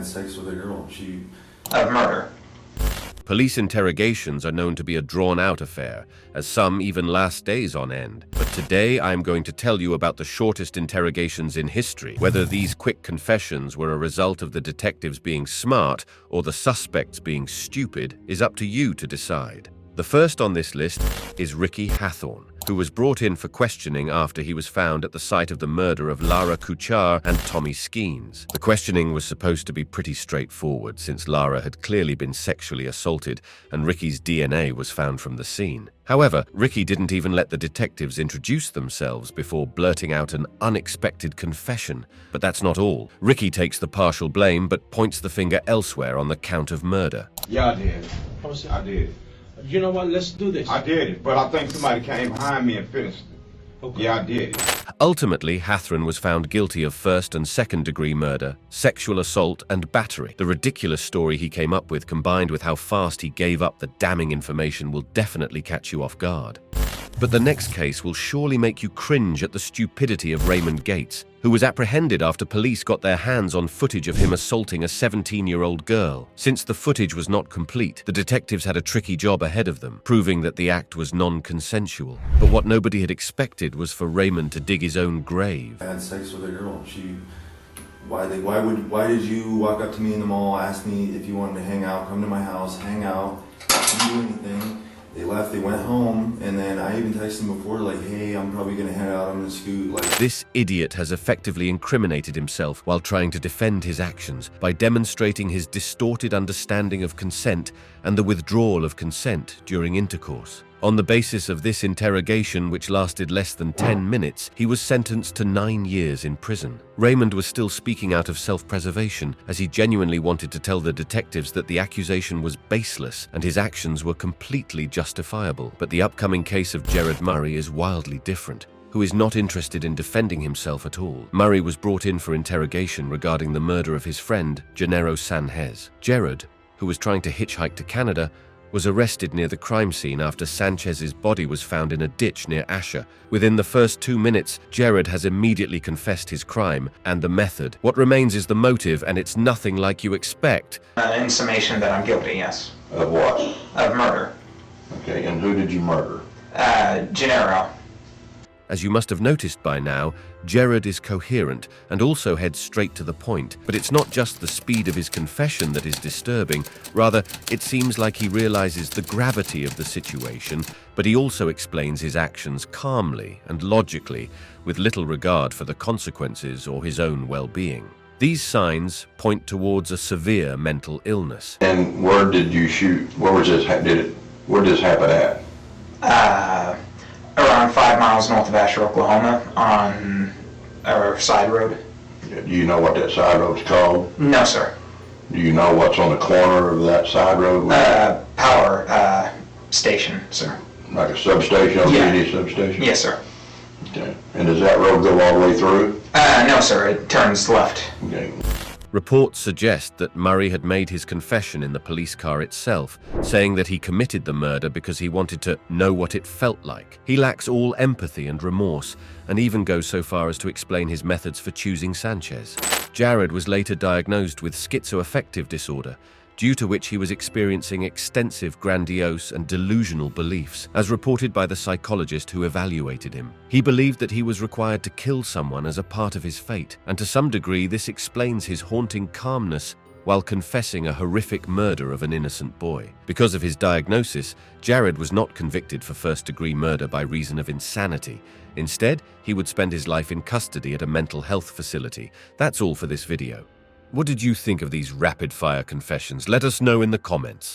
had sex with a girl. Of murder. Police interrogations are known to be a drawn-out affair, as some even last days on end. But today I'm going to tell you about the shortest interrogations in history. Whether these quick confessions were a result of the detectives being smart or the suspects being stupid is up to you to decide. The first on this list is Ricky Hathorn, who was brought in for questioning after he was found at the site of the murder of Lara Kuchar and Tommy Skeens. The questioning was supposed to be pretty straightforward, since Lara had clearly been sexually assaulted and Ricky's DNA was found from the scene. However, Ricky didn't even let the detectives introduce themselves before blurting out an unexpected confession. But that's not all. Ricky takes the partial blame but points the finger elsewhere on the count of murder. Yeah, I did. I did. You know what? Let's do this. I did it, but I think somebody came behind me and finished it. Okay. Yeah, I did it. Ultimately, Hathorn was found guilty of first and second-degree murder, sexual assault, and battery. The ridiculous story he came up with, combined with how fast he gave up the damning information, will definitely catch you off guard. But the next case will surely make you cringe at the stupidity of Raymond Gates, who was apprehended after police got their hands on footage of him assaulting a 17-year-old girl. Since the footage was not complete, the detectives had a tricky job ahead of them, proving that the act was non-consensual. But what nobody had expected was for Raymond to dig his own grave. I had sex with a girl. Why did you walk up to me in the mall, ask me if you wanted to hang out, come to my house, hang out, didn't do anything. They left, they went home, and then I even texted them before, like, hey, I'm probably gonna head out, I'm gonna scoot. This idiot has effectively incriminated himself while trying to defend his actions by demonstrating his distorted understanding of consent and the withdrawal of consent during intercourse. On the basis of this interrogation, which lasted less than 10 minutes, he was sentenced to 9 years in prison. Raymond was still speaking out of self-preservation, as he genuinely wanted to tell the detectives that the accusation was baseless and his actions were completely justifiable. But the upcoming case of Jared Murray is wildly different, who is not interested in defending himself at all. Murray was brought in for interrogation regarding the murder of his friend, Gennaro Sanhez. Jared, who was trying to hitchhike to Canada, was arrested near the crime scene after Sanchez's body was found in a ditch near Asher. Within the first 2 minutes, Jared has immediately confessed his crime and the method. What remains is the motive, and it's nothing like you expect. In summation, that I'm guilty, yes. Of what? Of murder. Okay, and who did you murder? Gennaro. As you must have noticed by now, Jared is coherent and also heads straight to the point. But it's not just the speed of his confession that is disturbing. Rather, it seems like he realizes the gravity of the situation, but he also explains his actions calmly and logically, with little regard for the consequences or his own well-being. These signs point towards a severe mental illness. And where did you shoot? Where was this? Where did this happen at? Around 5 miles north of Asher, Oklahoma, on our side road. Do you know what that side road's called? No, sir. Do you know what's on the corner of that side road? Power station, sir. Like a substation, a Yeah. PD substation? Yes, sir. Okay. And does that road go all the way through? No, sir. It turns left. Okay. Reports suggest that Murray had made his confession in the police car itself, saying that he committed the murder because he wanted to know what it felt like. He lacks all empathy and remorse, and even goes so far as to explain his methods for choosing Sanchez. Jared was later diagnosed with schizoaffective disorder, due to which he was experiencing extensive grandiose and delusional beliefs, as reported by the psychologist who evaluated him. He believed that he was required to kill someone as a part of his fate, and to some degree this explains his haunting calmness while confessing a horrific murder of an innocent boy. Because of his diagnosis, Jared was not convicted for first-degree murder by reason of insanity. Instead, he would spend his life in custody at a mental health facility. That's all for this video. What did you think of these rapid-fire confessions? Let us know in the comments.